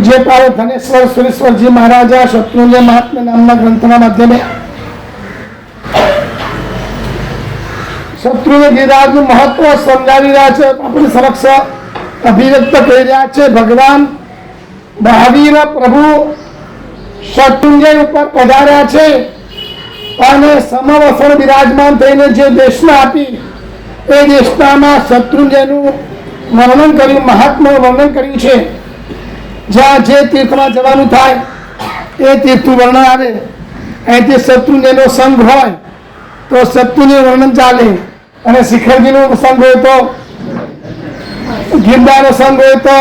પૂજ્યપાલ ધનેશ્વર સુરેશ્વરજી મહારાજા શત્રુંજય મહાત્મ્ય નામના ગ્રંથના માધ્યમે શત્રુંજય ગિરિરાજનું મહત્વ સમજાવી રહ્યા છે, આપણી સમક્ષ અભિવ્યક્ત કરી રહ્યા છે. ભગવાન મહાવીર પ્રભુ શત્રુંજય ઉપર પધાર્યા છે અને સમવસણ બિરાજમાન થઈને જે દેશના આપી એ દેશનામાં શત્રુંજયનું વર્ણન કર્યું, મહાત્માનું વર્ણન કર્યું છે. જ્યાં જે તીર્થમાં જવાનું થાય એ તીર્થનું વર્ણન આવે. અહીંથી શત્રુંજયનો સંઘ હોય તો શત્રુંજય વર્ણન ચાલે, અને શિખરજીનો સંઘ હોય તો ગિરનારનો સંઘ હોય તો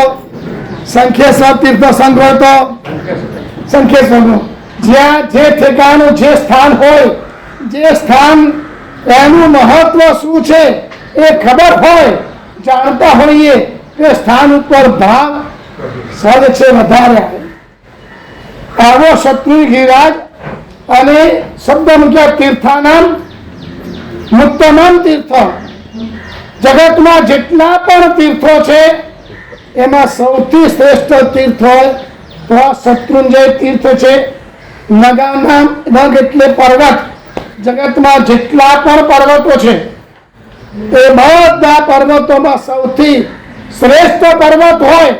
શંખેશ્વર તીર્થનો સંઘ હોય તો શંખેશ્વરનો. જ્યાં જે ઠેકાણું જે સ્થાન હોય, જે સ્થાન એનું મહત્વ શું છે એ ખબર હોય, જાણતા હોઈએ તે સ્થાન ઉપર ભાવ સહજ છે વધારે. આવો શત્રુંજય ગિરિરાજ અને શબ્દ મૂક્યા તીર્થાનામ મુક્તમામ તીર્થ. જગતમાં જેટલા પણ તીર્થો છે એમાં સૌથી શ્રેષ્ઠ તીર્થ હોય તો આ શત્રુંજય તીર્થ છે. નગાનામ, નગ એટલે પર્વત. જગતમાં જેટલા પણ પર્વતો છે એ બધા પર્વતોમાં સૌથી શ્રેષ્ઠ પર્વત હોય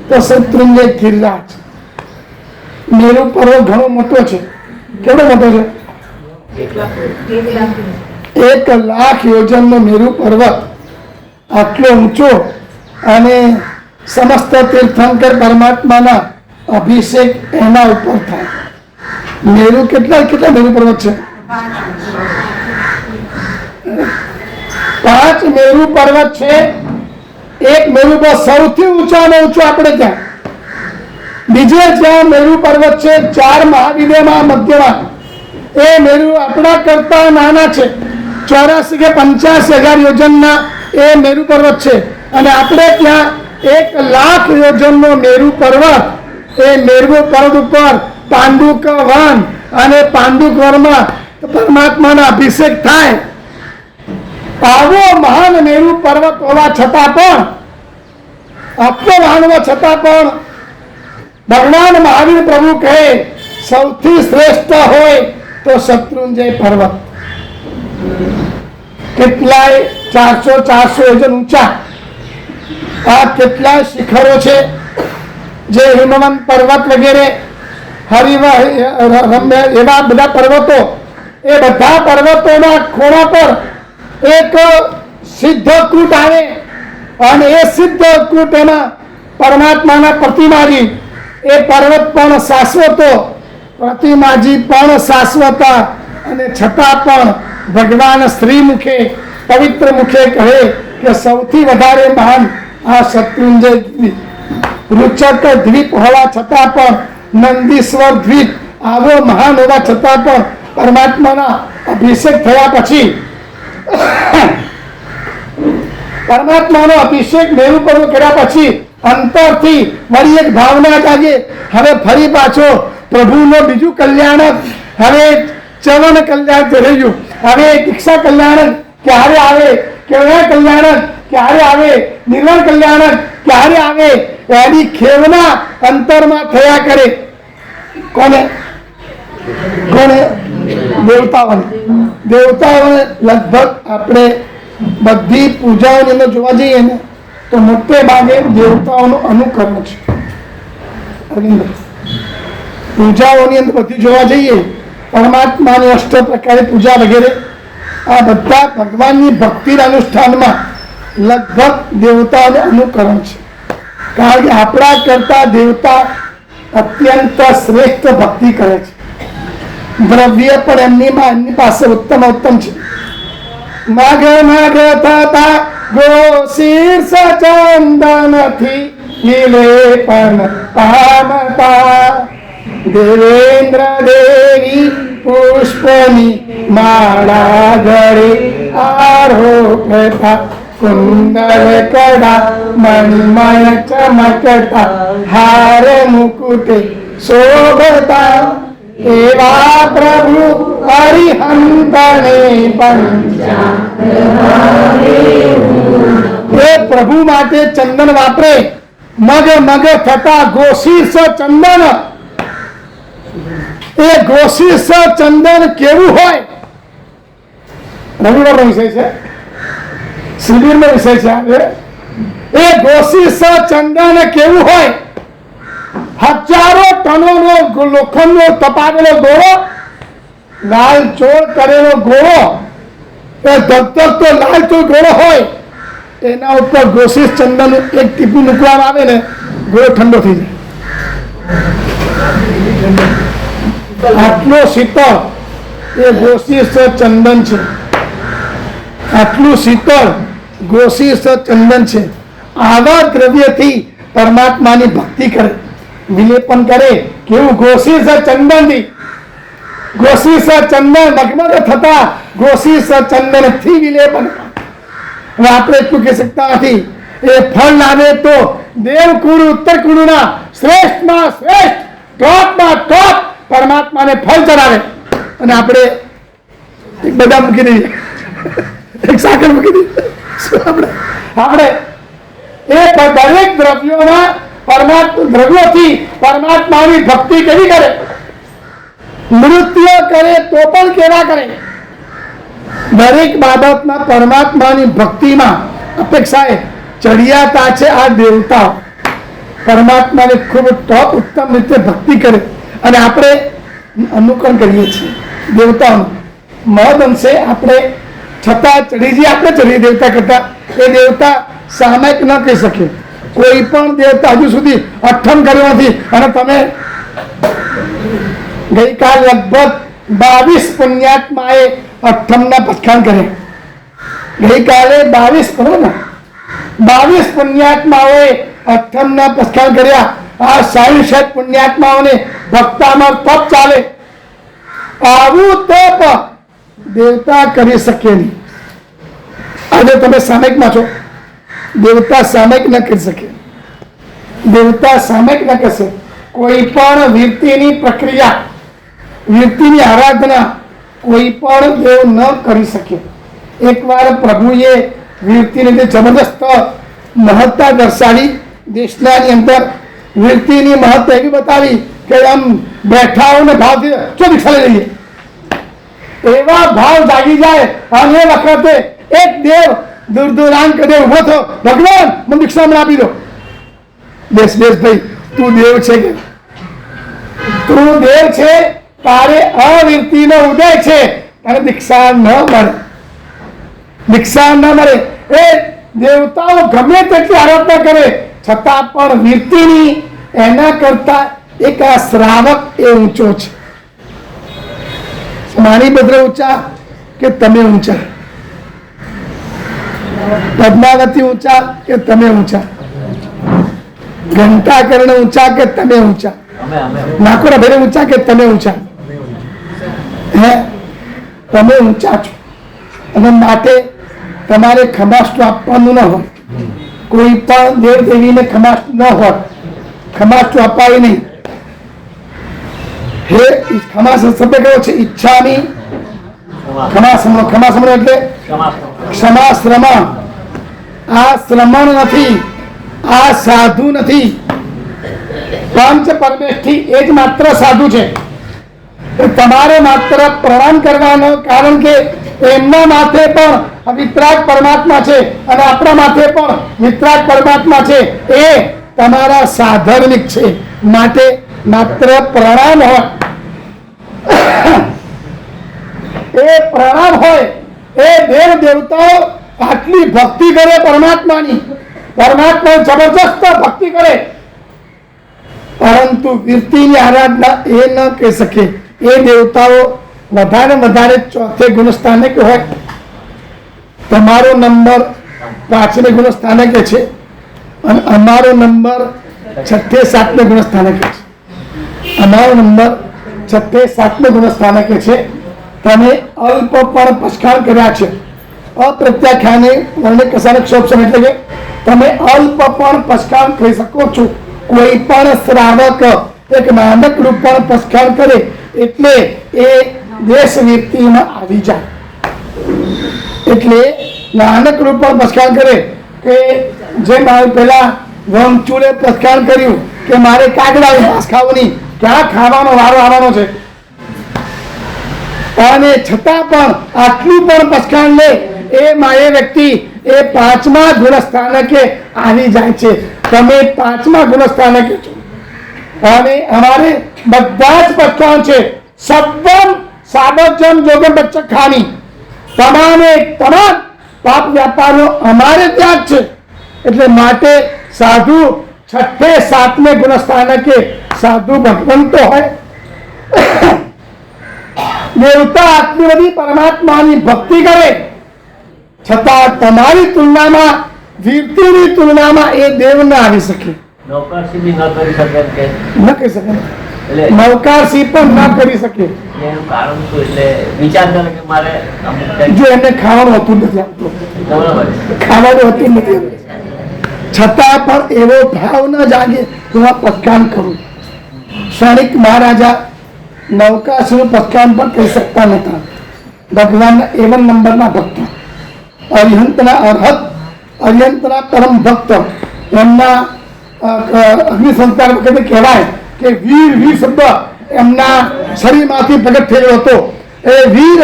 તો શત્રુંજય ગિરિરાજ. મેરુ પર્વત ઘણો મોટો છે. કેવડો મોટો છે? 1,00,000 યોજનનો મેરુ પર્વત આટલો ઊંચો, અને સમસ્ત તીર્થંકર પરમાત્માના અભિષેક એના ઉપર થાય. મેરુ કેટલા મેરુ પર્વત છે? 5 મેરુ પર્વત છે. એક મેરુ પર્વત સૌથી ઊંચામાં ઊંચો આપણે ત્યાં. બીજે જ્યાં મેરુ પર્વત છે 4 મહાવિદ્યમાં મધ્યમાં, એ મેરુ આપણા કરતા નાના છે. 84 કે 85,000 યોજનના એ મેરુ પર્વત છે. અને આપણે ત્યાં 1,00,000 યોજનનો મેરુ પર્વત. એ મેરુ પર્વત ઉપર પાંડુક વન, અને પાંડુક વનમાં પરમાત્માના અભિષેક થાય. આવો મહાન મેરુ પર્વત હોવા છતાં પણ, આટલો મહાન હોવા છતાં પણ ભગવાન મહાવીર પ્રભુ કહે સૌથી શ્રેષ્ઠ હોય તો શત્રુંજય પર્વત. કેટલાય 400 યોજન ઊંચા આ કેટલાય શિખરો છે, જે હિમવંત પર્વત વગેરે રમ્ય એવા બધા પર્વતો. એ બધા પર્વતોના ખોળા પર એક સિદ્ધકૂટ આવે, અને એ સિદ્ધકૂટ એમાં પરમાત્માના પ્રતિમાજી. એ પર્વત પણ શાશ્વતો, પ્રતિમાજી પણ શાશ્વતા, અને છતાં પણ ભગવાન શ્રી મુખે, પવિત્ર મુખે કહે કે સૌથી વધારે મહાન આ શત્રુંજય રૂચક દ્વીપ હોવા છતાં પણ, નંદીશ્વર દ્વીપ આવો મહાન હોવા છતાં પણ પરમાત્માના અભિષેક થયા પછી, પરમાત્માનો અભિષેક મેરુ પર્વત કર્યા પછી અંતરથી વળી એક ભાવના જાગે, હવે ફરી પાછો પ્રભુનો બીજું કલ્યાણ, હવે ચવન કલ્યાણ થઈ ગયું. હવે દીક્ષા કલ્યાણ ક્યારે આવે, કેવળ કલ્યાણ ક્યારે આવે, નિર્વાણ કલ્યાણ ક્યારે આવે, એની ખેવના અંતરમાં થયા કરે. કોને? દેવતાઓને લગભગ આપણે બધી પૂજાઓની અંદર જોવા જઈએ ને તો મોટે ભાગે દેવતાઓનું અનુકરણ છે. પૂજાઓની અંદર બધી જોવા જઈએ, પરમાત્માની 8 પ્રકારે પૂજા વગેરે, આ બધા ભગવાનની ભક્તિના અનુષ્ઠાનમાં લગભગ દેવતાઓનું અનુકરણ છે. કારણ કે આપણા કરતા દેવતા અત્યંત શ્રેષ્ઠ ભક્તિ કરે છે. દ્રવ્ય પણ એમની પાસે ઉત્તમ છે. માગ થતા ગો શીર્ષ ચંદનથી વિલેપન પામતા, દેવેન્દ્ર દેવી પુષ્પની માળા ગળે આરોપતા, કુંડળ કડા મણિમય ચમકતા, હાર મુકુટે શોભતા, એવા પ્રભુ હરિહંતને પંચા. એ પ્રભુ માટે ચંદન વાપરે, મગે મગે થતા ગોશીસ ચંદન, એ ગોશીસ ચંદન કેવું હોય? રવિવારનો વિષય છે, શિબિરનો વિષય છે આજે. એ ગોશીસ ચંદન કેવું હોય? હજારો ટનોનો લોખંડનો તપાવેલો ગોળો, લાલ ચોળ કરેલો ગોળો, એ ધગધગતો લાલ ચોળ ગોળો હોય, એના ઉપર ગોશીસ ચંદન એક ટીપું મૂકવામાં આવે ને, ગોળો ઠંડો થઈ જાય. આટલો શીતળ એ ગોશીસ ચંદન છે. આટલું શીતળ ગોશીસ ચંદન છે. આવા દ્રવ્યથી પરમાત્માની ભક્તિ કરે, વિલેપન કરે. કેવું? ગોશીસ ચંદનથી. ગોશીસ ચંદન મગમગ થતા ગોશીસ ચંદનથી વિલેપન. હવે આપણે એટલું કહી શકતા નથી. એ ફળ લાવે તો દેવકુળ ઉત્તર કુળના શ્રેષ્ઠમાં શ્રેષ્ઠ, ટોપમાં ટોપ પરમાત્માને ફળ ચડાવે, અને આપણે એક બદામ મૂકી દઈએ, એક સાકર મૂકી દઈએ. આપણે એ દરેક દ્રવ્યોમાં દ્રવ્યોથી પરમાત્માની ભક્તિ કેવી કરે? નૃત્ય કરે તો પણ કેવા કરે? દરેક બાબતમાં પરમાત્માની ભક્તિમાં અપેક્ષાએ ચડિયાતા છે આ દેવતાઓ. પરમાત્માને ખૂબ ટોપ ઉત્તમ રીતે ભક્તિ કરે, અને આપણે અનુકરણ કરીએ છીએ દેવતાઓનું. મહદ અંશે આપણે છતાં ચડી જઈએ, આપણે ચડીએ દેવતા કરતા. એ દેવતા સામાયિક ન કહી શકીએ. કોઈ પણ દેવતા હજુ સુધી અઠ્ઠમ કર્યો નથી. અને તમે ગઈકાલ લગભગ 22 પુણ્યાત્માએ અઠ્ઠમના પથખાણ કર્યા. ગઈકાલે 22 કરો ને, 22 પુણ્યાત્માઓએ અઠ્ઠમના પથખાણ કર્યા. આ 66 પુણ્યાત્માઓને ભક્તામાં તપ ચાલે. આવું તપ દેવતા કરી શકે નહીં. આજે તમે સામાયિકમાં છો, દેવતા સામાયિક ન કરી શકે. દેવતા સામાયિક ન કરશે. કોઈ પણ વૃત્તિની પ્રક્રિયા, વૃત્તિની આરાધના કોઈ પણ દેવ ન કરી શકે. એકવાર પ્રભુએ વૃત્તિની જે જબરદસ્ત મહત્તા દર્શાવી દેશનાની અંદર, વૃત્તિની મહત્તા એવી બતાવી કે આમ બેઠા હો ને ભાવથી ચો દીક્ષા લઈ લઈએ, એવા ભાવ જાગી જાય. અને એ વખતે એક દેવ દૂર દૂર આમ કે દેવ ઉભો થયો, ભગવાન મને દીક્ષા મને આપી દો. બેસ બેસ ભાઈ, તું દેવ છે કે તું દેવ છે, તારે અવૃત્તિનો ઉદય છે, તારે દીક્ષા ન મળે, દીક્ષા ન મળે. એ દેવતાઓ ગમે તેટલી આરાધના કરે છતાં પણ વૃત્તિની એના કરતા એક આ શ્રાવક એ ઊંચો છે. માણીભદ્ર ઊંચા કે તમે ઊંચા? પદ્માવતી ઊંચા કે તમે ઊંચા? ઘંટાકર્ણ ઊંચા કે તમે ઊંચા? નાકોરા ભેરે ઊંચા કે તમે ઊંચા? હે, તમે ઊંચા છો. અને માટે તમારે ખમાસ્ટું આપવાનું ન હોય. કોઈ પણ દેવ દેવીને ખમાસ્ટ ન હોય, ખમાસ્ટું અપાય નહીં. હે ખમાસ શબ્દ કયો છે? ઈચ્છાની ખમાસમણ. ખમાસમણ એટલે ક્ષમા શ્રમણ. આ શ્રમણ નથી, આ સાધુ નથી. પંચ પરમેષ્ઠી એ જ માત્ર સાધુ છે. તમારે માત્ર પ્રણામ કરવાનો, કારણ કે એમના માથે પણ વિતરાગ પરમાત્મા છે અને આપણા માથે પણ વિતરાગ પરમાત્મા છે. એ તમારા સાધર્મિક છે, માટે માત્ર પ્રણામ હોય. એ પ્રણામ હોય. એ દેવ દેવતાઓ આટલી ભક્તિ કરે પરમાત્માની, પરમાત્મા જબરજસ્ત ભક્તિ કરે, પરંતુ વૃત્તિની આરાધના એ ન કહી શકે. એ દેવતાઓ વધારે વધારે ચોથે ગુણસ્થાનક હોય. તમારો નંબર 5મે ગુણસ્થાનક છે અને અમારો નંબર 6 7મે ગુણસ્થાનક છે. અમારો નંબર 6 7મે ગુણસ્થાનક છે. તમે અલ્પ પણ પછાણ કર્યા છે. અપ્રત્યાખ્યાને વર્ણિક કસાનક શોભસમ એટલે કે તમે અલ્પ પણ પછાણ કરી શકો છો. કોઈ પણ શ્રાવક એક નાનકડું પણ પછાણ કરે એટલે એ દેશ વ્યક્તિમાં આવી જાય. એટલે નાનકડું પણ પછાણ કરે કે જેમ પેલા વંચુડે પસખાણ કર્યું કે મારે કાગડા ઘાસ ખાવું નહીં, ક્યાં ખાવાનો વારો આવવાનો છે, અને છતાં પણ આટલું પણ પસખાણ લે એ વ્યક્તિ એ 5મા ગુણસ્થાનકે આવી જાય છે. તમે 5મા ગુણસ્થાનકે છો અને અમારે બધા જ પસખાણ છે. સબ્બમ સાબજમ જોગમ બચ્ચા ખાની તમામે તમામ પાપ વ્યાપારનો અમારે ત્યાગ છે. એટલે માટે સાધુ 6ઠે 7મે ગુણસ્થાનકે સાધુ ભગવંતો હોય, દેવતા આટલી બધી પરમાત્માની ભક્તિ કરે છતાં તમારી તુલનામાં વીરતીની તુલનામાં એ દેવ ન આવી શકે, નૌકારસિંહ ન કરી શકે કે ન કરી શકે, નૌકારસિંહ પણ ન કરી શકે. એનું કારણ શું? એટલે વિચાર કરે કે મારે જો એમને ખાવાનું હોતું નથી આપતું, બરાબર ખાવાનું હોતું નથી, છતાં પણ એવો ભાવ ન જાગે હું આ પસખાણ કરું. ક્ષણિક મહારાજા નૌકાસુર પસખાણ પણ કરી શકતા નતા. ભગવાનના 1 નંબરના ભક્ત, અરિહંતના અર્હત, અરિહંતના પરમ ભક્ત. એમના અગ્નિ સંસ્કાર વખતે કહેવાય કે વીર વીર શબ્દ એમના શરીરમાંથી પ્રગટ થયેલો હતો. એ વીર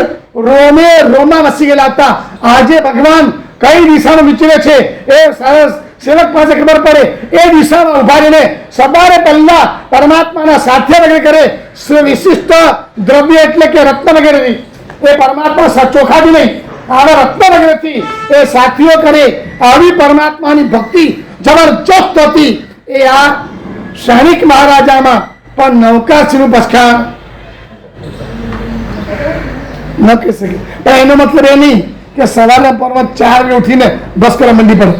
રોમે રોમા વસી ગયેલા હતા. આજે ભગવાન કઈ દિશામાં વિચરે છે એ સરસ સેવક પાસે ખબર પડે, એ દિશામાં ઉભા રહીને સવારે પહેલા પરમાત્માના સાથ્ય વગેરે કરે. વિશિષ્ટ દ્રવ્ય એટલે કે રત્ન વગેરેથી એ પરમાત્મા ચોખાથી નહીં, આવા રત્ન વગેરેથી એ સાથીઓ કરે. આવી પરમાત્માની ભક્તિ જબરજસ્ત હતી. એ આ ક્ષણિક મહારાજામાં પણ નૌકાસિંહનું પસખાણ ન કહી શકે. પણ એનો મતલબ એ નહીં કે સવારના પરમાં 4 વાગે ઉઠીને બસ કરવા મંડી પડે.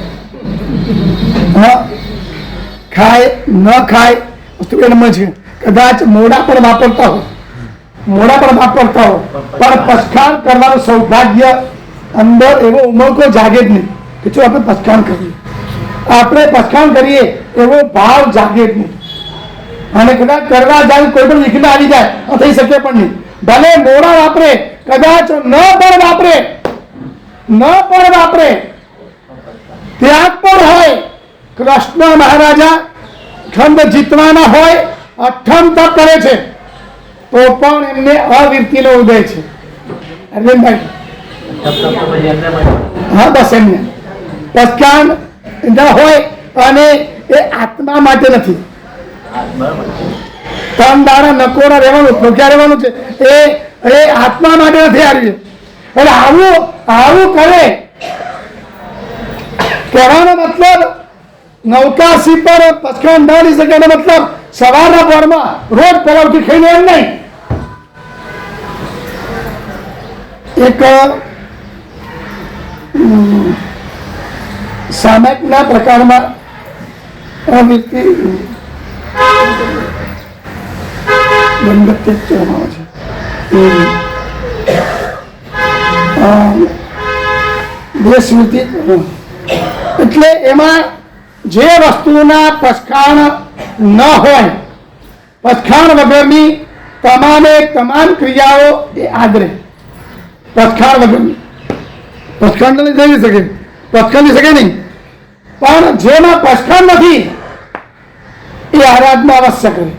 ખાય ન ખાય વસ્તુ એ નંબર છે. કદાચ મોડા પણ વાપરતા હો, પણ પસખાણ કરવાનું સૌભાગ્ય અંદર એવો ઉમળકો જાગે જ નહીં કે જો આપણે પસખાણ કરીએ, આપણે પસખાણ કરીએ એવો ભાવ જાગે જ નહીં. અને કદાચ કરવા જાય કોઈ પણ વિઘ્ન આવી જાય થઈ શકે પણ નહીં. ભલે મોડા વાપરે, કદાચ ન પણ વાપરે ત્યાગ પણ હોય. કૃષ્ણ મહારાજા ખંડ જીતવાના હોય, અઠમ તપ કરે છે તો પણ એમને અવીરતીનો ઉદય છે. અરવિંદભાઈ હા, બસ એમને પસખાણ ન હોય અને એ આત્મા માટે નથી. 3 દાડા નકોરા રહેવાનું, ભૂખ્યા રહેવાનું છે, એ આત્મા માટે નથી આવી. એટલે આવું કરે કહેવાનો મતલબ નૌકાસિંહ પર પસખાણ ન લઈ શકે એનો મતલબ સવારના પરમાં રોજ પલાવથી ખાઈને એમ નહીં. એક સામાયિકના પ્રકારમાં વ્યક્તિ ગણપતિ ચરણાઓ છે દેશવૃત્તિ. એટલે એમાં જે વસ્તુના પસખાણ ન હોય, પસખાણ વગરની તમામ ક્રિયાઓ એ આદરે. પસખાણ વગરની પસખાણ નહીં થઈ શકે, પસખાણ થઈ શકે નહીં. પણ જેમાં પસખાણ નથી એ આરાધના અવશ્ય કરે.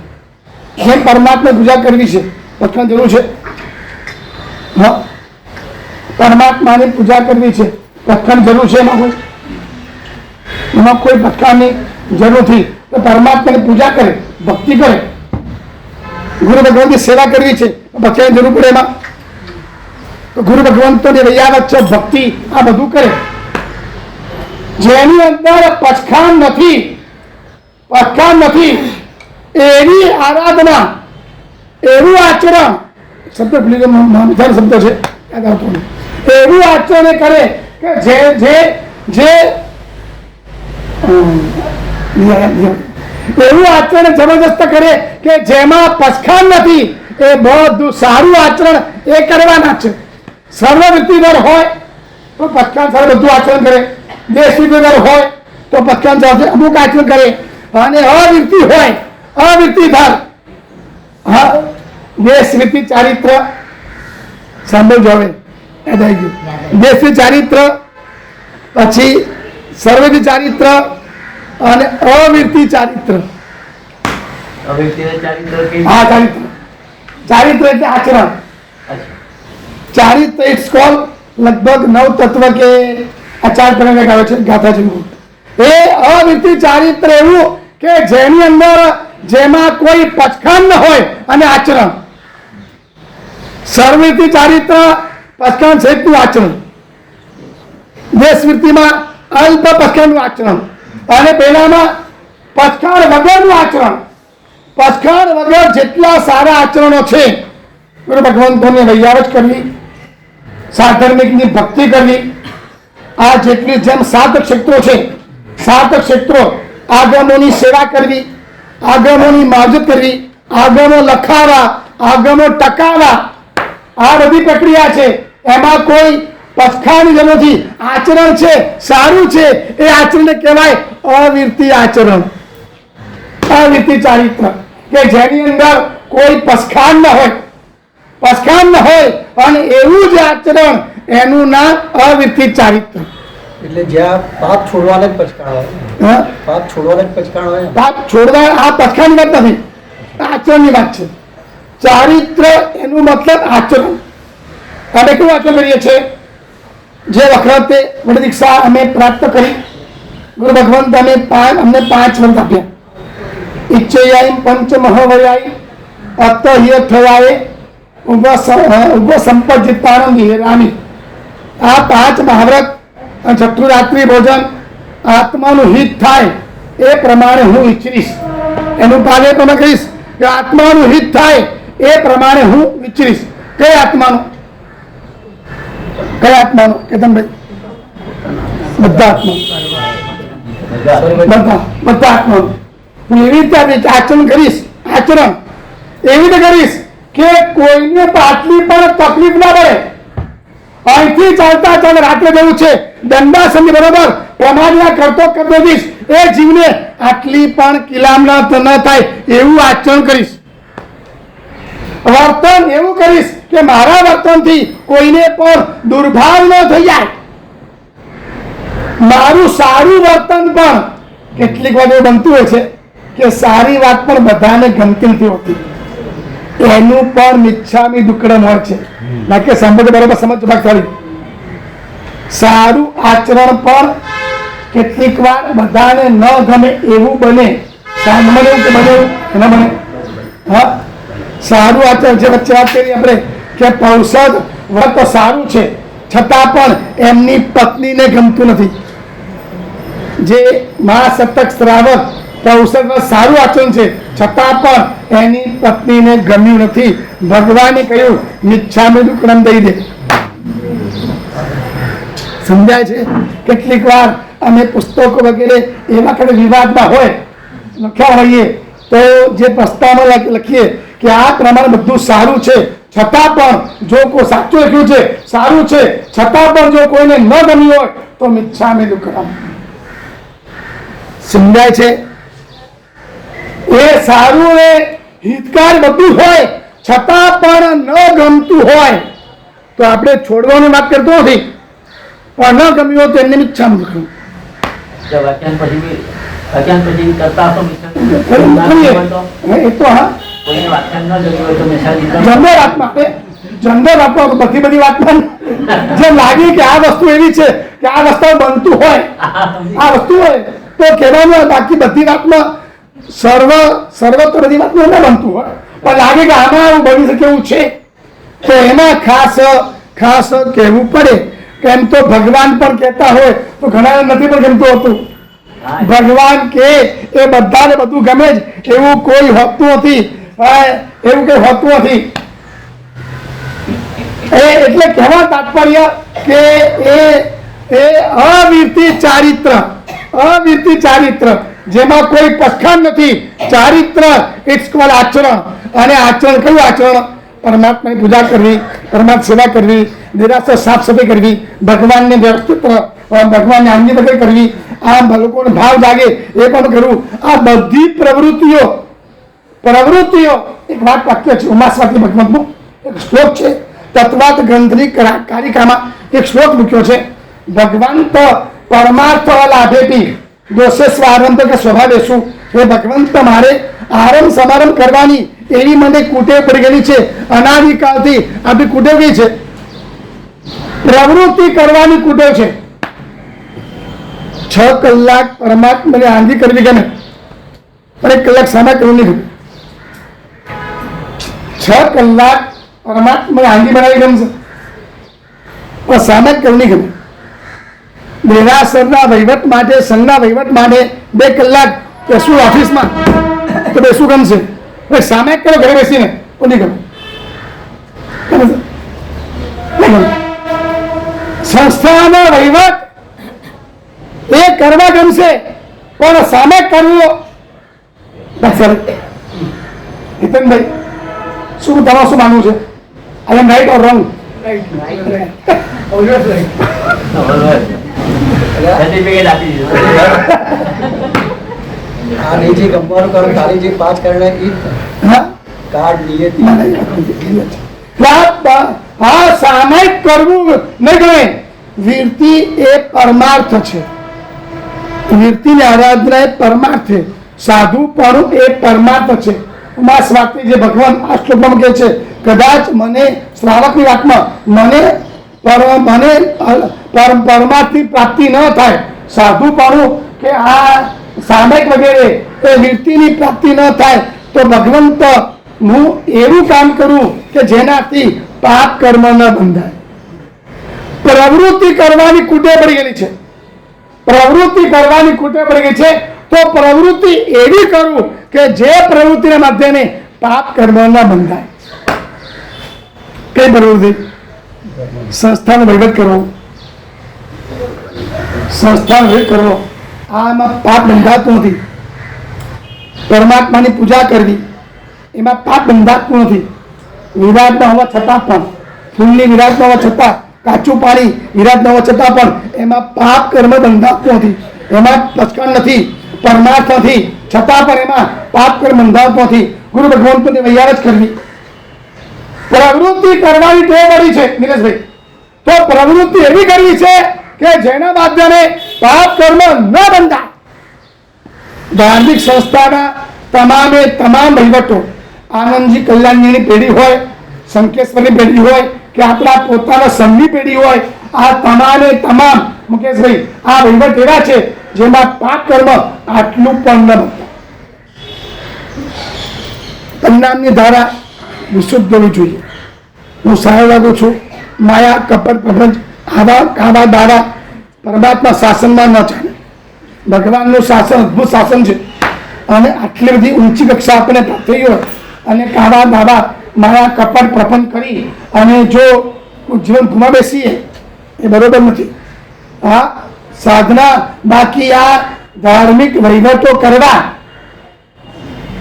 જેમ પરમાત્મા પૂજા કરવી છે, પસખાણ જરૂર છે. હા, પરમાત્માની પૂજા કરવી છે, પસખાણ જરૂર છે. એમાં કોઈ પસખાણની જરૂર નથી. તો પરમાત્માની પૂજા કરે, ભક્તિ કરે, ગુરુ ભગવાનની સેવા કરવી છે, પસખાણની જરૂર પડે. એમાં તો ગુરુ ભગવંતોની વૈયાવત છે, ભક્તિ, આ બધું કરે. જેની અંદર પસખાણ નથી એવી આરાધના, એવું આચરણ, શબ્દ ભૂલી ગયો, મહાન શબ્દ છે, યાદ આવતો નહીં. એવું આચરણ કરે કે એવું આચરણ જબરદસ્ત કરે કે જેમાં પસખાણ નથી. એ બધું સારું આચરણ એ કરવાના છે. સર્વવૃત્તિધર હોય તો પસખાણ સાથે બધું આચરણ કરે, દેશવૃત્તિધર હોય તો પસખાણ સાથે અમુક આચરણ કરે, અને અવૃત્તિ હોય, અવૃત્તિધર, હા, દેશવૃત્તિ ચારિત્ર સાંભળજો. હવે યાદ આવી ગયું. દેશવૃત્તિ ચારિત્ર, પછી સર્વવૃત્તિ ચારિત્ર, અને અવિરતિ ચારિત્ર. અવ્યક્તિને ચારિત્ર કેવી? હા, ચારિત્ર. ચારિત્ર એટલે આચરણ. અચ્છા. ચારિત્ર ઇટ્સ કોલ લગભગ 9 તત્વ કે આ 4 પ્રકાર આવે છે ગાથા જેવું. એ અવિરતિ ચારિત્ર એવું કે જેની અંદર જેમાં કોઈ પચખાન ન હોય અને આચરણ. સર્વવૃત્તિ ચારિત્ર પચખાન સહિતનું આચરણ. દેશવૃત્તિમાં અલ્પ પચખાનનું આચરણ અને પેલામાં પચખાન વગરનું આચરણ. પચખાન વગર જેટલા સારા આચરણો છે, ભગવંતોની વૈયાવટ કરવી, સાધર્મિકની ભક્તિ કરવી, આ જેટલી જેમ 7 ક્ષેત્રો છે, 7 ક્ષેત્રો, આગમોની સેવા કરવી, આગમોની માવજત કરવી, આગમો લખાવા, આગમો ટકાવા, આ બધી પ્રક્રિયા છે. એમાં કોઈ પચખાની જરૂર નથી. આચરણ છે, સારું છે, એ આચરણને કહેવાય અવિરતિ આચરણ, અવિરતિ ચારિત્ર, કે જેની અંદર કોઈ પચખાન ન હોય, પચખાન ન હોય અને એવું જ આચરણ, એનું નામ અવિરતિ ચારિત્ર. એટલે જ્યાં પાપ છોડવાને જ પચકાણ હોય. હા, પાપ છોડવાને જ પચકાણ હોય. પાપ છોડવા આ પચખાની વાત નથી, આચરણની વાત છે. ચારિત્ર એનું મતલબ આચરણ. અમે કેવું આચરણ કરીએ છીએ? જે વખતે વડ દીક્ષા અમે પ્રાપ્ત કરી, ગુરુ ભગવંત અમને 5 વર્ષ આપ્યા. ઈચ્છયાય પંચમહવયાય અતહ્ય થવાય ઉભ સંપજિતાનંદ રામી. આ 5 મહાવ્રત, ચતુરાત્રિ ભોજન, આત્માનું હિત થાય એ પ્રમાણે હું ઈચ્છીશ. એનું પાલન તમે કહીશ કે આત્માનું હિત થાય એ પ્રમાણે હું વિચરીશ. કઈ આત્માનું? કયા આત્માનું? કેતનભાઈ? બધા આત્મા, બધા આત્માનું. હું એવી રીતે આચરણ કરીશ. આચરણ એવી રીતે કરીશ કે કોઈને આટલી પણ તકલીફ ના પડે. અહીંથી ચાલતા ચાલતા રાત્રે જવું છે, દંડાસનની બરોબર પ્રમાણના કરતો જઈશ, એ જીવને આટલી પણ કિલામણા ન થાય એવું આચરણ કરીશ. વર્તન એવું કરીશ કે મારા વર્તનથી કોઈને પણ દુર્ભાવ ન થઈ જાય. મારું સારું વર્તન પણ કેટલીક વાર એવું બનતું હોય છે કે સારી વાત પણ બધાને ગમતી નથી હોતી, એનું પણ મિચ્છામી દુક્કડમ હોય છે. ના કે સંબંધ બરોબર સમજ ભાગ. સારું આચરણ પણ કેટલીક વાર બધાને ન ગમે એવું બને. મને એવું કે બને એવું ન બને? હા, સારું આચરણ છે. વચ્ચે વાત કરી આપણે કે પૌષદ વ્રત તો સારું છે, છતાં પણ એમની પત્નીને ગમતું નથી. જે મહાસતક શ્રાવક પૌષદ વ્રત સારું આચરણ છે, છતાં પણ એની પત્નીને ગમ્યું નથી. ભગવાને કહ્યું મિચ્છામી દુક્કડમ દઈ દે. સમજાય છે? કેટલીક વાર અમે પુસ્તકો વગેરે એવા કઈ વિવાદમાં હોય લખ્યા હોઈએ તો જે પ્રસ્તાવમાં લખીએ કે આ પ્રમાણે બધું સારું છે, છતાં પણ જો કોઈ સાચું લખ્યું છે, સારું છે, છતાં પણ જો કોઈને ન ગમ્યું હોય તો મિચ્છામી દુક્કડમ. સમજાય છે? એ સારું એ હિતકાર બધું હોય, છતાં પણ ન ગમતું હોય તો આપણે છોડવાની વાત કરતો નથી, પણ ન ગમ્યું હોય તો એમને મિચ્છામી દુક્કડમ. વચન પછી કરતા તો એ તો હા, કોઈને વાચન ન ગમ્યું હોય તો મિસાલી જનરલ આત્મા બધી વાતમાં જે લાગે કે આ વસ્તુ એવી છે કે આ વસ્તુ બનતું હોય, આ વસ્તુ હોય તો કહેવાનું. બાકી બધી વાતમાં સર્વત્ર બધી વાતમાં ન બનતું હોય, પણ લાગે કે આમાં એવું બની શકે એવું છે તો એમાં ખાસ કહેવું પડે. કેમ તો ભગવાન પણ કહેતા હોય તો ઘણા નથી પણ ગમતું હતું. ભગવાન કે એ બધાને બધું ગમે જ એવું કોઈ હોતું નથી, એવું કઈ હોતું નથી. એટલે કહેવા તાત્પર્ય કે એ અવિરતિ ચારિત્ર જેમાં કોઈ પચખાન નથી. ચારિત્ર ઇટ્સ કોલ આચરણ. અને આચરણ કયું આચરણ? પરમાત્માની પૂજા કરવી, પરમાત્મા સેવા કરવી, નિરાશા સાફ સફાઈ કરવી, ભગવાનને વ્યવસ્થિત ભગવાનને આંગી વગેરે કરવી, આ લોકોને ભાવ જાગે એ પણ કરવું. આ બધી પ્રવૃત્તિઓ એક વાત વાક્ય છે ઉમાસ્વાતી ભગવંતનું એક શ્લોક છે, તત્વાત ગ્રંથની કારિકામાં એક શ્લોક મૂક્યો છે. ભગવાન તો પરમાર્થ લાભેપી દોષે સ્વારંભ કે સ્વભાવ શું એ ભગવંત તમારે આરંભ સમારંભ કરવાની એવી મને કુટેવ પડી ગયેલી છે. અનાદિકાળથી આપણી કુટેવ કઈ છે? પ્રવૃત્તિ કરવાની કુટેવ છે. 6 કલાક પરમાત્માને આંધી કરવી ગમે, પણ 1 કલાક સામે કરવું નહીં ગમે. 6 કલાક પરમાત્માને આંધી બનાવી ગમશે, પણ સામે કરવું નહીં ગમે. દેરાસરના વહીવટ માટે, સંઘના વહીવટ માટે 2 કલાક બેસવું ઓફિસમાં તો બેસવું ગમશે, પણ સામે કરો ઘરે બેસીને તો નહીં ગમે. સંસ્થાનો વહીવટ એ કરવા ગમશે, પણ સામે કરવો. હિતનભાઈ, શું તમારું શું માનવું છે? આઈ એમ રાઈટ ઓર રોંગ? સર્ટિફિકેટ આપી દીધું. આ નહીં જે ગમવાનું કારણ ખાલી જે 5 કારણ એ હા, કાર્ડ નિયતિ હા, સામાયિક કરવું નહીં ગમે. વીરતિ એ પરમાર્થ છે. વીરતિની આરાધના એ પરમાર્થ છે. સાધુપણું એ પરમાર્થ છે. ઉમા સ્વાતિ જે ભગવાન આ શ્લોકમાં કહે છે, કદાચ મને શ્રાવકની વાતમાં મને પરમાર્થની પ્રાપ્તિ ન થાય, સાધુપણું કે આ સામાયિક વગેરે એ વીરતિની પ્રાપ્તિ ન થાય, તો ભગવંત હું એવું કામ કરું કે જેનાથી પાપ કર્મ ન બંધાય. પ્રવૃત્તિ કરવાની કુટે પડી ગયેલી છે. પ્રવૃત્તિ કરવાની કુટે પડી ગઈ છે, તો પ્રવૃત્તિ એવી કરું કે જે પ્રવૃત્તિના માધ્યમે પાપ કર્મ ન બંધાય. કઈ પ્રવૃત્તિ? સંસ્થાનો વહીવટ કરવો, સંસ્થાનો વહીવટ કરવો. આમાં પાપ બંધાતું નથી. પરમાત્માની પૂજા કરવી, એમાં પાપ બંધાતું નથી. વિરાટના હોવા છતાં પણ, ફૂલની વિરાટના હોવા છતાં, કાચું પાણી વિરાટના હોવા છતાં પણ એમાં પાપ કર્મ બંધાતું નથી. એમાં પચકાણ નથી, પરમાર્થ નથી, છતાં પણ એમાં પાપ કર્મ બંધાતું નથી. ગુરુ ભગવંતની વૈયાર જ કરવી. પ્રવૃત્તિ કરવાની ટેવ પડી છે નિલેશભાઈ, તો પ્રવૃત્તિ એવી કરવી છે કે જેના માધ્યમે પાપ કર્મ ન બંધાય. ધાર્મિક સંસ્થાના તમામે તમામ વહીવટો, આનંદજી કલ્યાણજીની પેઢી હોય, શંકેશ્વરની પેઢી હોય કે આપણા પોતાના સંઘની પેઢી હોય, આ તમામે તમામ મુકેશભાઈ આ વહીવટ એવા છે જેમાં પાપ કર્મ આટલું પણ ન બંધાય. પરિણામની ધારા વિશુદ્ધ હોવી જોઈએ. હું સહાય લાગુ છું. માયા, કપટ, પ્રપંચ આવા ધારા પરમાત્મા શાસનમાં ન ચાલે. ભગવાનનું શાસન અદભુત શાસન છે, અને આટલી બધી ઊંચી કક્ષા આપણને પ્રાપ્ત થઈ હોય અને કાવા દાવા માયા કપટ પ્રપંચ કરી અને જો જીવન ગુમા બેસીએ એ બરોબર નથી. આ સાધના, બાકી આ ધાર્મિક વહીવટો કરવા